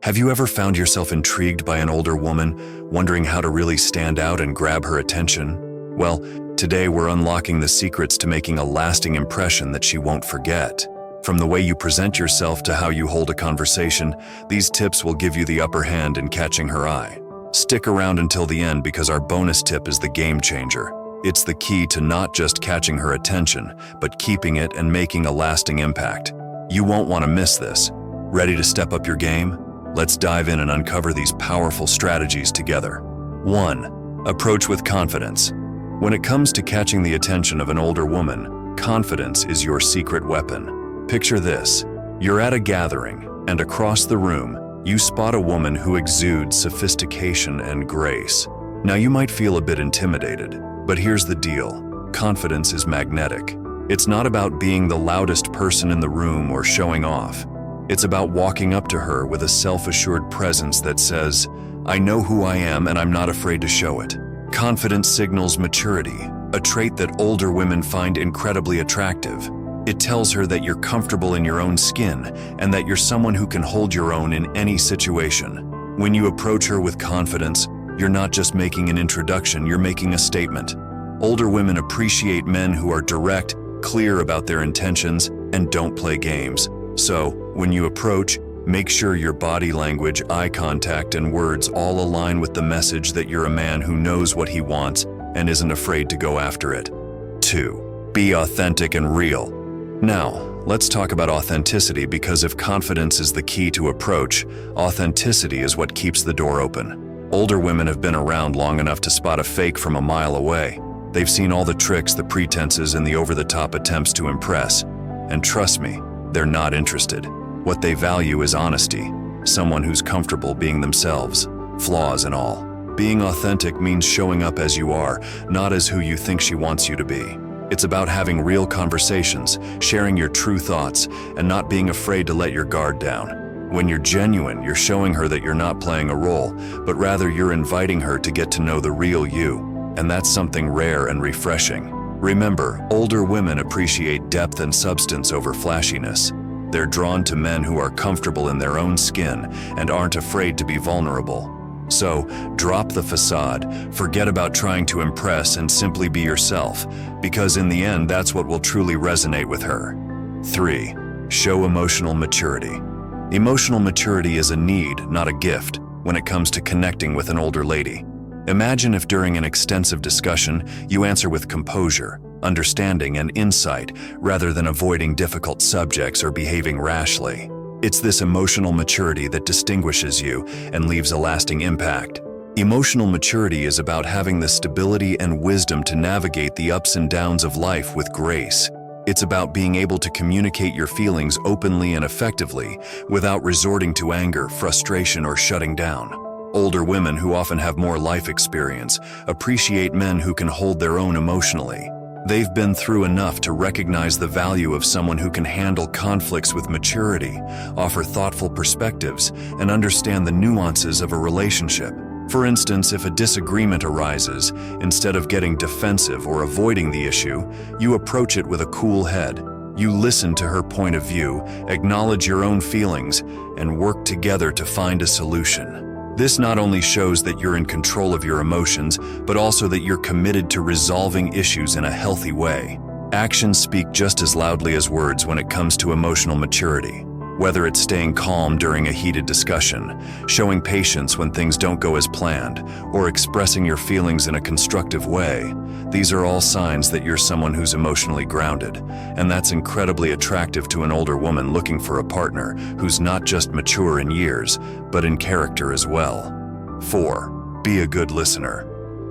Have you ever found yourself intrigued by an older woman, wondering how to really stand out and grab her attention? Well, today we're unlocking the secrets to making a lasting impression that she won't forget. From the way you present yourself to how you hold a conversation, these tips will give you the upper hand in catching her eye. Stick around until the end because our bonus tip is the game changer. It's the key to not just catching her attention, but keeping it and making a lasting impact. You won't want to miss this. Ready to step up your game? Let's dive in and uncover these powerful strategies together. 1. Approach with confidence. When it comes to catching the attention of an older woman, confidence is your secret weapon. Picture this. You're at a gathering, and across the room, you spot a woman who exudes sophistication and grace. Now you might feel a bit intimidated, but here's the deal. Confidence is magnetic. It's not about being the loudest person in the room or showing off. It's about walking up to her with a self-assured presence that says, "I know who I am and I'm not afraid to show it." Confidence signals maturity, a trait that older women find incredibly attractive. It tells her that you're comfortable in your own skin and that you're someone who can hold your own in any situation. When you approach her with confidence, you're not just making an introduction, you're making a statement. Older women appreciate men who are direct, clear about their intentions, and don't play games. So, when you approach, make sure your body language, eye contact, and words all align with the message that you're a man who knows what he wants and isn't afraid to go after it. 2. Be authentic and real. Now, let's talk about authenticity because if confidence is the key to approach, authenticity is what keeps the door open. Older women have been around long enough to spot a fake from a mile away. They've seen all the tricks, the pretenses, and the over-the-top attempts to impress. And trust me, they're not interested. What they value is honesty, someone who's comfortable being themselves, flaws and all. Being authentic means showing up as you are, not as who you think she wants you to be. It's about having real conversations, sharing your true thoughts, and not being afraid to let your guard down. When you're genuine, you're showing her that you're not playing a role, but rather you're inviting her to get to know the real you, and that's something rare and refreshing. Remember, older women appreciate depth and substance over flashiness. They're drawn to men who are comfortable in their own skin and aren't afraid to be vulnerable. So, drop the facade, forget about trying to impress and simply be yourself, because in the end, that's what will truly resonate with her. 3. Show emotional maturity. Emotional maturity is a need, not a gift, when it comes to connecting with an older lady. Imagine if during an extensive discussion, you answer with composure, understanding, and insight, rather than avoiding difficult subjects or behaving rashly. It's this emotional maturity that distinguishes you and leaves a lasting impact. Emotional maturity is about having the stability and wisdom to navigate the ups and downs of life with grace. It's about being able to communicate your feelings openly and effectively without resorting to anger, frustration, or shutting down. Older women who often have more life experience appreciate men who can hold their own emotionally. They've been through enough to recognize the value of someone who can handle conflicts with maturity, offer thoughtful perspectives, and understand the nuances of a relationship. For instance, if a disagreement arises, instead of getting defensive or avoiding the issue, you approach it with a cool head. You listen to her point of view, acknowledge your own feelings, and work together to find a solution. This not only shows that you're in control of your emotions, but also that you're committed to resolving issues in a healthy way. Actions speak just as loudly as words when it comes to emotional maturity. Whether it's staying calm during a heated discussion, showing patience when things don't go as planned, or expressing your feelings in a constructive way, these are all signs that you're someone who's emotionally grounded, and that's incredibly attractive to an older woman looking for a partner who's not just mature in years, but in character as well. 4. Be a good listener.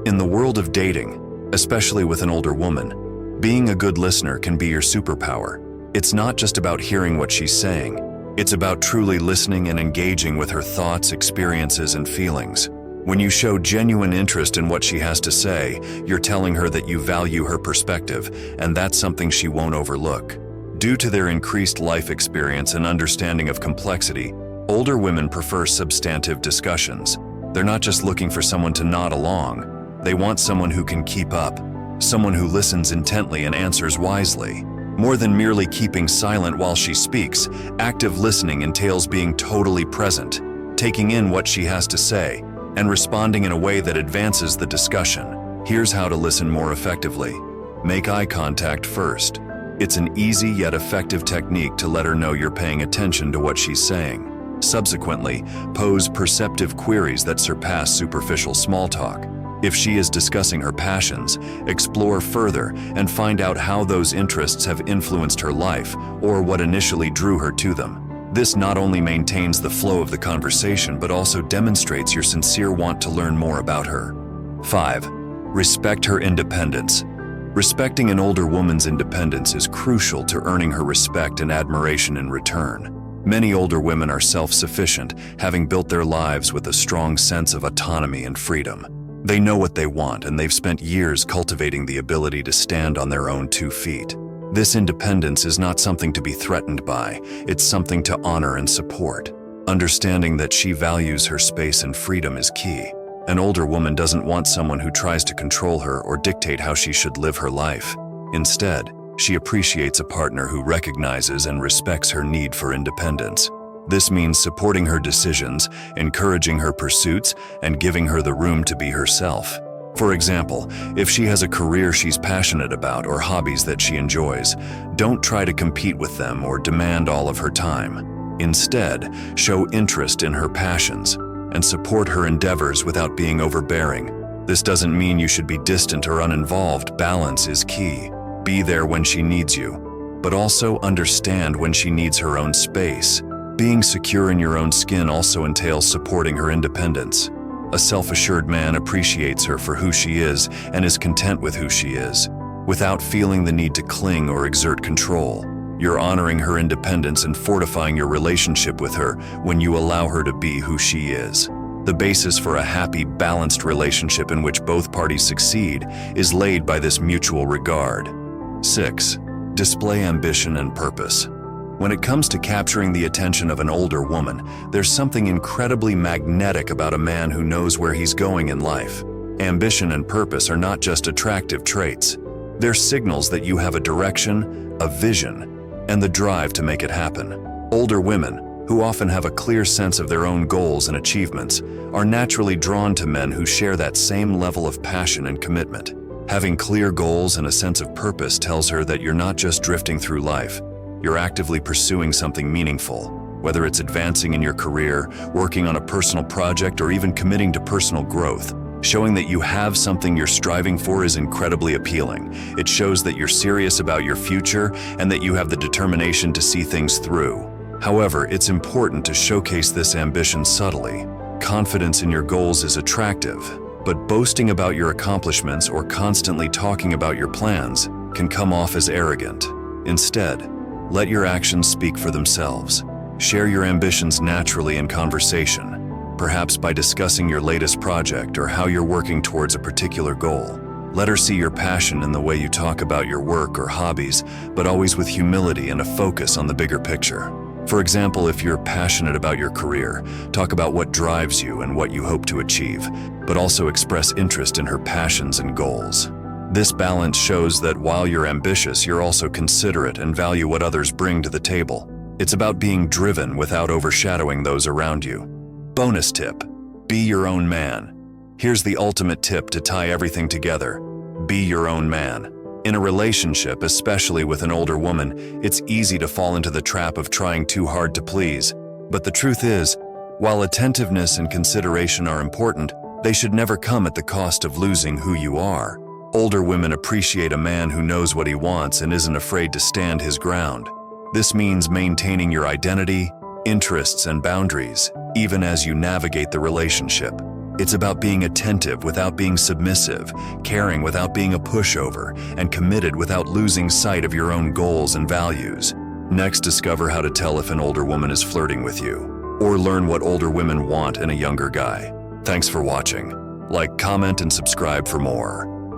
In the world of dating, especially with an older woman, being a good listener can be your superpower. It's not just about hearing what she's saying. It's about truly listening and engaging with her thoughts, experiences, and feelings. When you show genuine interest in what she has to say, you're telling her that you value her perspective, and that's something she won't overlook. Due to their increased life experience and understanding of complexity, older women prefer substantive discussions. They're not just looking for someone to nod along. They want someone who can keep up, someone who listens intently and answers wisely. More than merely keeping silent while she speaks, active listening entails being totally present, taking in what she has to say, and responding in a way that advances the discussion. Here's how to listen more effectively. Make eye contact first. It's an easy yet effective technique to let her know you're paying attention to what she's saying. Subsequently, pose perceptive queries that surpass superficial small talk. If she is discussing her passions, explore further and find out how those interests have influenced her life or what initially drew her to them. This not only maintains the flow of the conversation but also demonstrates your sincere want to learn more about her. 5. Respect her independence. Respecting an older woman's independence is crucial to earning her respect and admiration in return. Many older women are self-sufficient, having built their lives with a strong sense of autonomy and freedom. They know what they want, and they've spent years cultivating the ability to stand on their own 2 feet. This independence is not something to be threatened by, it's something to honor and support. Understanding that she values her space and freedom is key. An older woman doesn't want someone who tries to control her or dictate how she should live her life. Instead, she appreciates a partner who recognizes and respects her need for independence. This means supporting her decisions, encouraging her pursuits, and giving her the room to be herself. For example, if she has a career she's passionate about or hobbies that she enjoys, don't try to compete with them or demand all of her time. Instead, show interest in her passions and support her endeavors without being overbearing. This doesn't mean you should be distant or uninvolved. Balance is key. Be there when she needs you, but also understand when she needs her own space. Being secure in your own skin also entails supporting her independence. A self-assured man appreciates her for who she is and is content with who she is, without feeling the need to cling or exert control. You're honoring her independence and fortifying your relationship with her when you allow her to be who she is. The basis for a happy, balanced relationship in which both parties succeed is laid by this mutual regard. 6. Display ambition and purpose. When it comes to capturing the attention of an older woman, there's something incredibly magnetic about a man who knows where he's going in life. Ambition and purpose are not just attractive traits. They're signals that you have a direction, a vision, and the drive to make it happen. Older women, who often have a clear sense of their own goals and achievements, are naturally drawn to men who share that same level of passion and commitment. Having clear goals and a sense of purpose tells her that you're not just drifting through life. You're actively pursuing something meaningful, whether it's advancing in your career, working on a personal project, or even committing to personal growth. Showing that you have something you're striving for is incredibly appealing. It shows that you're serious about your future and that you have the determination to see things through. However, it's important to showcase this ambition subtly. Confidence in your goals is attractive, but boasting about your accomplishments or constantly talking about your plans can come off as arrogant. Instead, let your actions speak for themselves. Share your ambitions naturally in conversation, perhaps by discussing your latest project or how you're working towards a particular goal. Let her see your passion in the way you talk about your work or hobbies, but always with humility and a focus on the bigger picture. For example, if you're passionate about your career, talk about what drives you and what you hope to achieve, but also express interest in her passions and goals. This balance shows that while you're ambitious, you're also considerate and value what others bring to the table. It's about being driven without overshadowing those around you. Bonus tip: be your own man. Here's the ultimate tip to tie everything together: be your own man. In a relationship, especially with an older woman, it's easy to fall into the trap of trying too hard to please. But the truth is, while attentiveness and consideration are important, they should never come at the cost of losing who you are. Older women appreciate a man who knows what he wants and isn't afraid to stand his ground. This means maintaining your identity, interests, and boundaries, even as you navigate the relationship. It's about being attentive without being submissive, caring without being a pushover, and committed without losing sight of your own goals and values. Next, discover how to tell if an older woman is flirting with you, or learn what older women want in a younger guy. Thanks for watching. Like, comment, and subscribe for more.